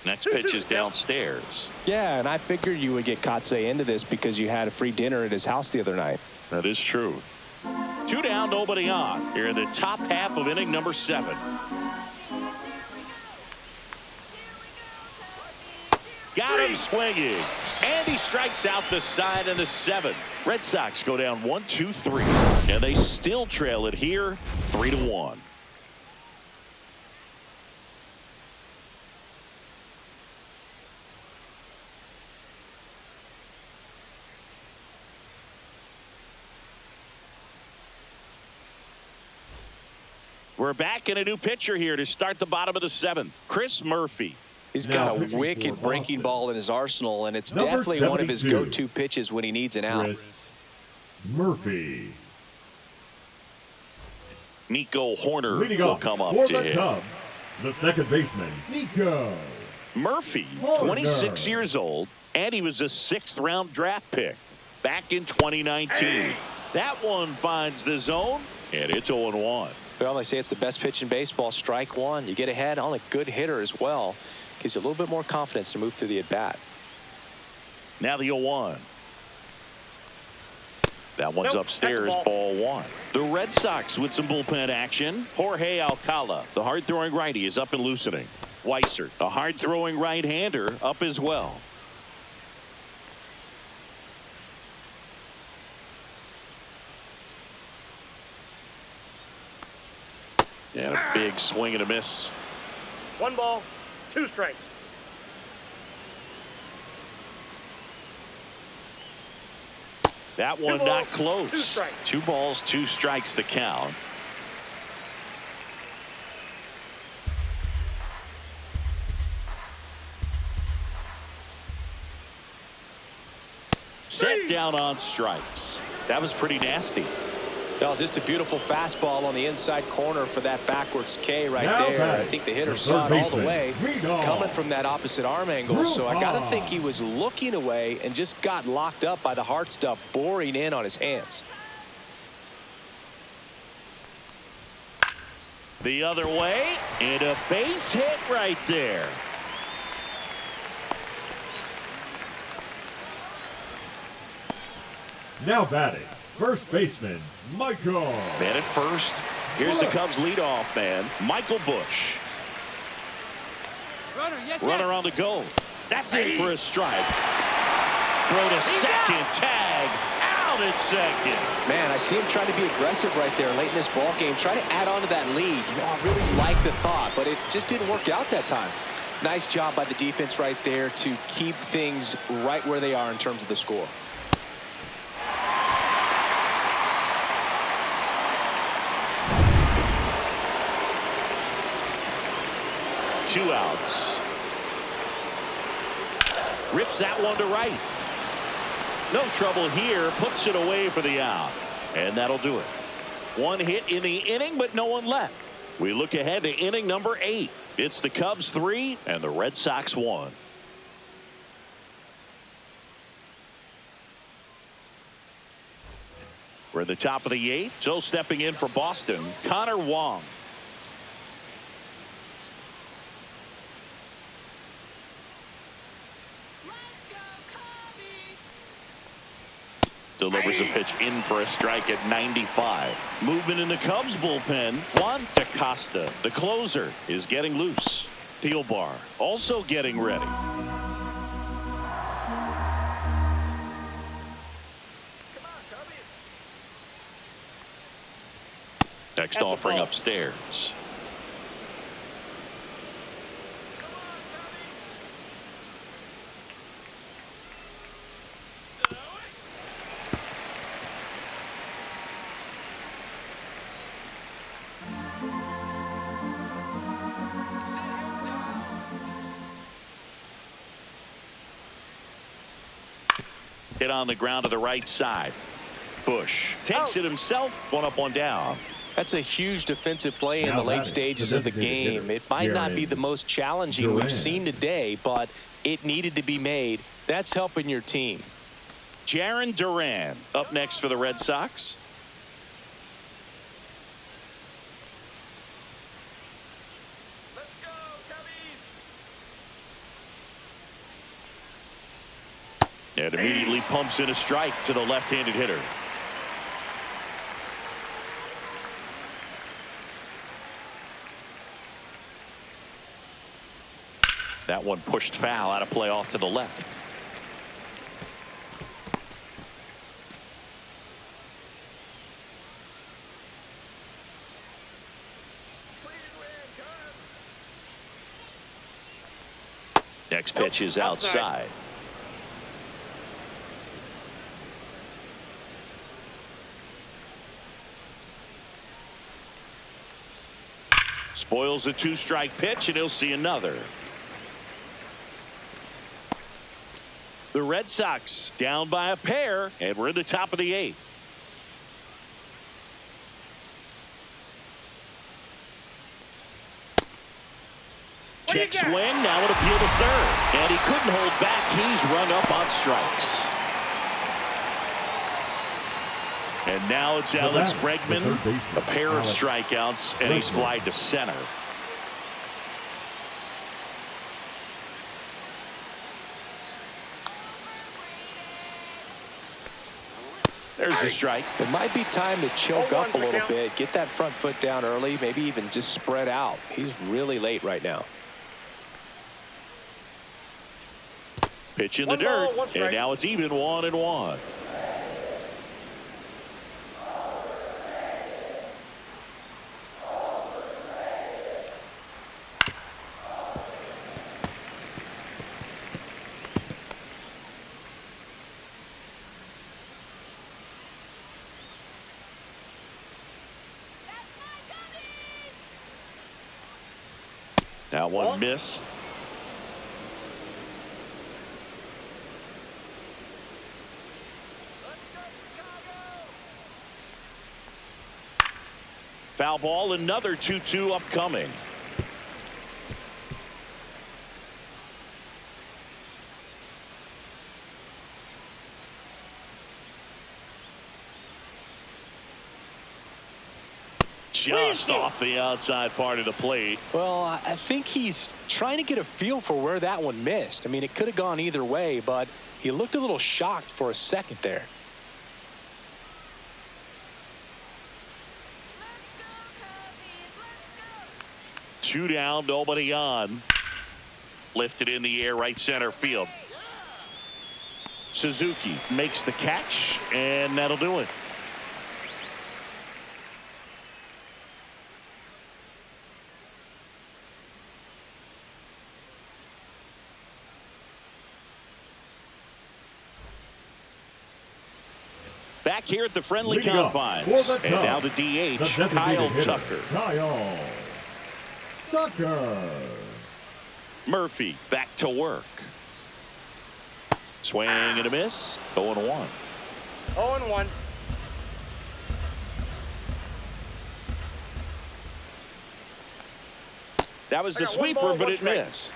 Next pitch is downstairs. Yeah, and I figured you would get Kotsay into this because you had a free dinner at his house the other night. That is true. 2 down, nobody on. Here in the top half of inning number 7. Got him swinging. And he strikes out the side in the 7th. Red Sox go down 1-2-3. And they still trail it here 3-1. We're back in a new pitcher here to start the bottom of the 7th. Chris Murphy. He's got a wicked breaking ball in his arsenal, and it's definitely one of his go-to pitches when he needs an out. Chris Murphy. Nico Horner Leading will up come up for to the hit. Cubs, the second baseman, Nico Murphy, Horner. 26 years old, and he was a 6th-round draft pick back in 2019. That one finds the zone, and it's 0-1. Well, they say it's the best pitch in baseball. Strike one. You get ahead on a good hitter as well. Gives you a little bit more confidence to move through the at-bat. Now the 0-1. That one's upstairs, ball 1. The Red Sox with some bullpen action. Jorge Alcala, the hard-throwing righty, is up and loosening. Weiser, the hard-throwing right-hander, up as well. And a big swing and a miss. 1 ball, 2 strikes. That one 2 not balls, close. 2 strikes. 2 balls, 2 strikes the count. Set down on strikes. That was pretty nasty. Well, just a beautiful fastball on the inside corner for that backwards K right Now there. back, I think the hitter the saw it third all the baseman, way Rudolph. coming from that opposite arm angle. So I got to Rudolph. think he was looking away and just got locked up by the hard stuff boring in on his hands. The other way, and a base hit right there. Now batting, first baseman, Michael. Man at first. Here's the Cubs leadoff man, Michael Bush. Runner on the go. That's in for a strike. Throw to second, tag, out at second. Man, I see him trying to be aggressive right there late in this ball game. Try to add on to that lead. You know, I really like the thought, but it just didn't work out that time. Nice job by the defense right there to keep things right where they are in terms of the score. Two outs. Rips that one to right. No trouble here. Puts it away for the out. And that'll do it. One hit in the inning, but no one left. We look ahead to inning number 8. It's the Cubs 3 and the Red Sox 1. We're at the top of the 8th. So stepping in for Boston, Connor Wong. Delivers a pitch in for a strike at 95. Movement in the Cubs bullpen. Juan DaCosta, the closer, is getting loose. Thielbar also getting ready. Next offering upstairs. Hit on the ground to the right side. Bush takes it himself. One up, one down. That's a huge defensive play in the late stages of the game. It might not be the most challenging we've seen today, but it needed to be made. That's helping your team. Jarren Duran up next for the Red Sox. Let's go, Cubbies. And immediately pumps in a strike to the left-handed hitter. That one pushed foul, out of play off to the left. Next pitch is outside. Spoils the two-strike pitch, and he'll see another. The Red Sox down by a pair, and we're in the top of the 8th. Check swing, now an appeal to third. And he couldn't hold back. He's run up on strikes. And now it's Alex Bregman, a pair of strikeouts, and he's flied to center. There's a strike. It might be time to choke up a little bit, get that front foot down early, maybe even just spread out. He's really late right now. Pitch in the dirt, and now it's even 1-1. That one missed. Foul ball, another 2-2 upcoming. Just off the outside part of the plate. Well, I think he's trying to get a feel for where that one missed. I mean, it could have gone either way, but he looked a little shocked for a second there. Two down, nobody on. Lifted in the air, right center field. Suzuki makes the catch, and that'll do it. Back here at the friendly confines. And now the DH, Kyle Tucker. Kyle Tucker. Murphy back to work. Swing and a miss. 0-1. 0-1. That was the sweeper, but it missed.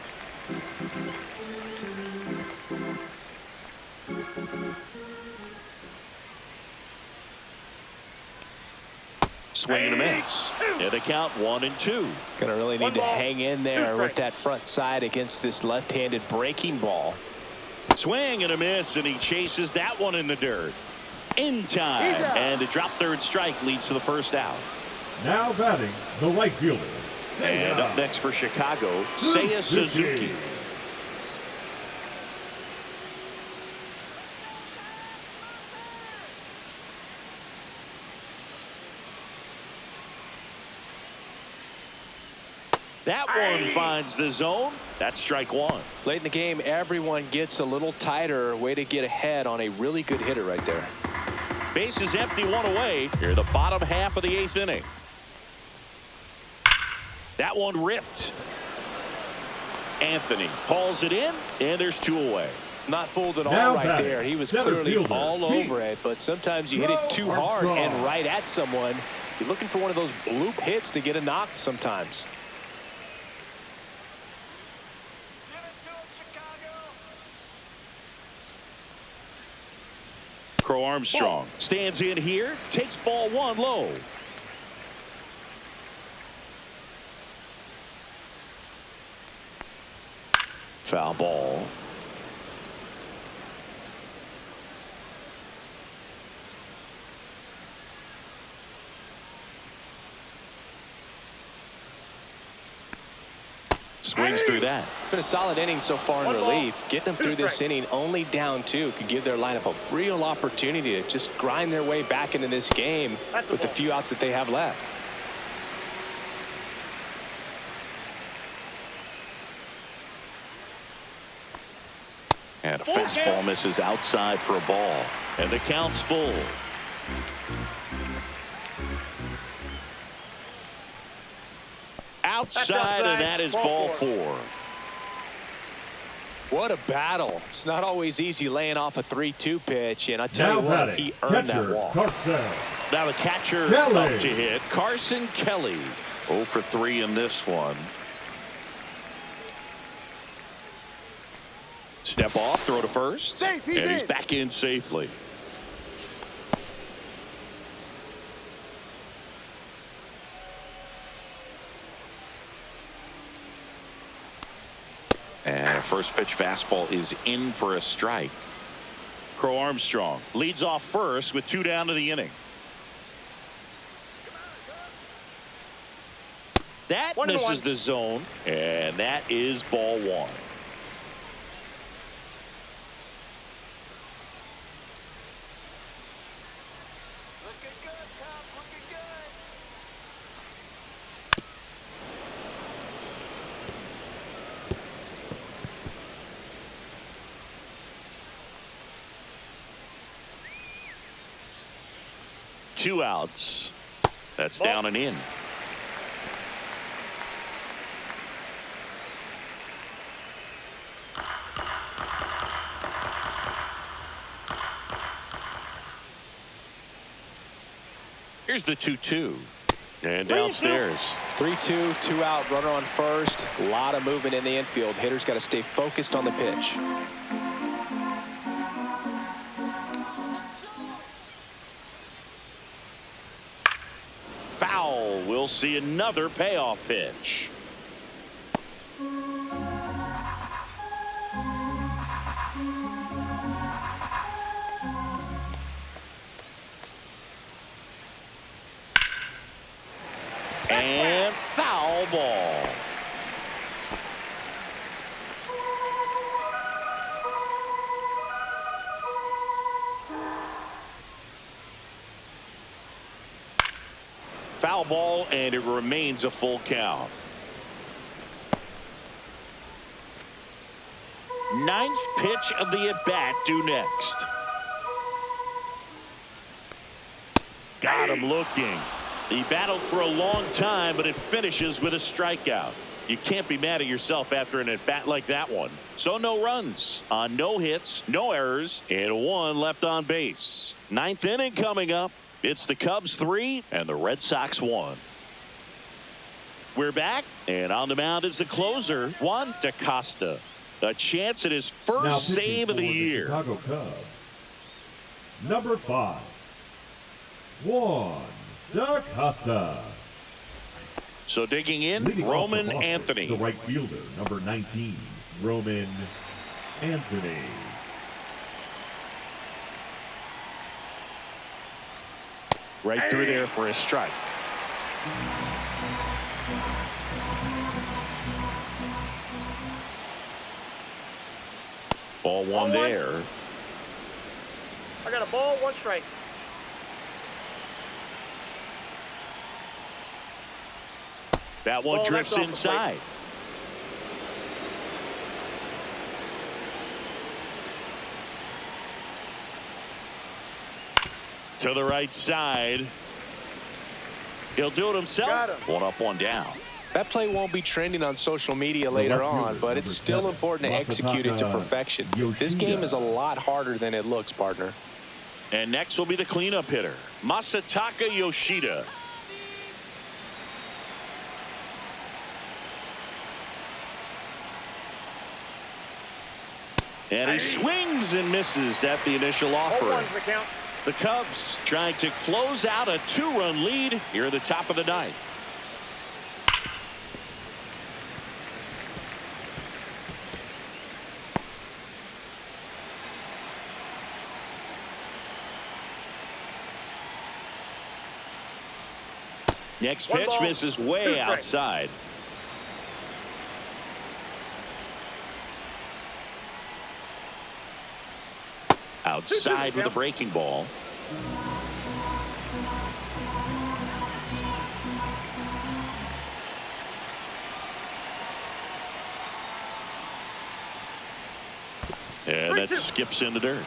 Swing and a miss. And the count 1-2. Gonna really need to hang in there with that front side against this left-handed breaking ball. Swing and a miss, and he chases that one in the dirt. In time, and the drop third strike leads to the first out. Now batting, the right fielder, And up next for Chicago, Seiya Suzuki. That one finds the zone. That's strike one. Late in the game, everyone gets a little tighter. Way to get ahead on a really good hitter right there. Base is empty, one away. Here, the bottom half of the 8th inning. That one ripped. Anthony hauls it in, and there's 2 away. Not fooled at all right there. He was clearly all over it, but sometimes you hit it too hard and right at someone. You're looking for one of those bloop hits to get a knock sometimes. Crow Armstrong stands in here, takes ball 1 low. Foul ball. Swings through that. Been a solid inning so far in relief. Getting them through this inning only down 2 could give their lineup a real opportunity to just grind their way back into this game with the few outs that they have left. And a fastball misses outside for a ball. And the count's full. Outside, and that is ball 4. What a battle. It's not always easy laying off a 3-2 pitch, and I tell you what, he earned that walk. Now the catcher up to hit, Carson Kelly. 0 for 3 in this one. Step off, throw to first, and he's back in safely. And a first pitch fastball is in for a strike. Crow Armstrong leads off first with 2 down to the inning. That misses the zone, and that is ball 1. Two outs. That's down and in. Here's the 2-2. And downstairs. 3-2, 2 out, runner on first. A lot of movement in the infield. Hitter's got to stay focused on the pitch. Foul. We'll see another payoff pitch. And foul ball. Foul ball, and it remains a full count. 9th pitch of the at-bat due next. Got him looking. He battled for a long time, but it finishes with a strikeout. You can't be mad at yourself after an at-bat like that one. So no runs on no hits, no errors, and 1 left on base. 9th inning coming up. It's the Cubs 3 and the Red Sox 1. We're back, and on the mound is the closer, Juan DaCosta. A chance at his first save of the year. Chicago Cubs. Number 5, Juan DaCosta. So digging in, Leading Roman off the Anthony. The right fielder, number 19, Roman Anthony. Right through there for a strike. Ball one there. I got a ball, 1 strike. That one Ball drifts left off the plate. inside. To the right side. He'll do it himself. Got him. 1 up, 1 down. That play won't be trending on social media later on, but it's still important to execute it to perfection. This game is a lot harder than it looks, partner. And next will be the cleanup hitter, Masataka Yoshida. And he swings and misses at the initial offering. 0-1's the count. The Cubs trying to close out a 2-run lead here at the top of the ninth. Next pitch misses way outside. Outside with a breaking ball. And that skips in the dirt.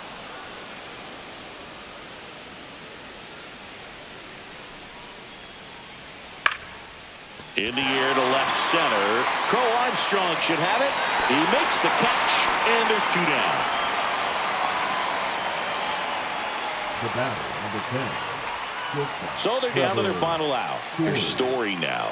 In the air to left center. Crow Armstrong should have it. He makes the catch, and there's 2 down. The batter, number 10. So they're down to their final out. Here's Story now.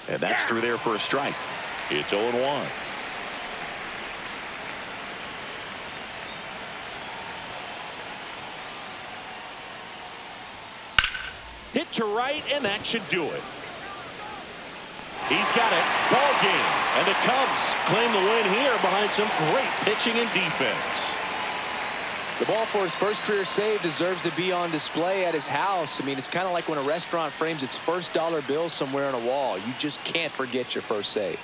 And that's through there for a strike. It's 0-1. Hit to right, and that should do it. He's got it. Ball game. And the Cubs claim the win here behind some great pitching and defense. The ball for his first career save deserves to be on display at his house. I mean, it's kind of like when a restaurant frames its first dollar bill somewhere on a wall. You just can't forget your first save.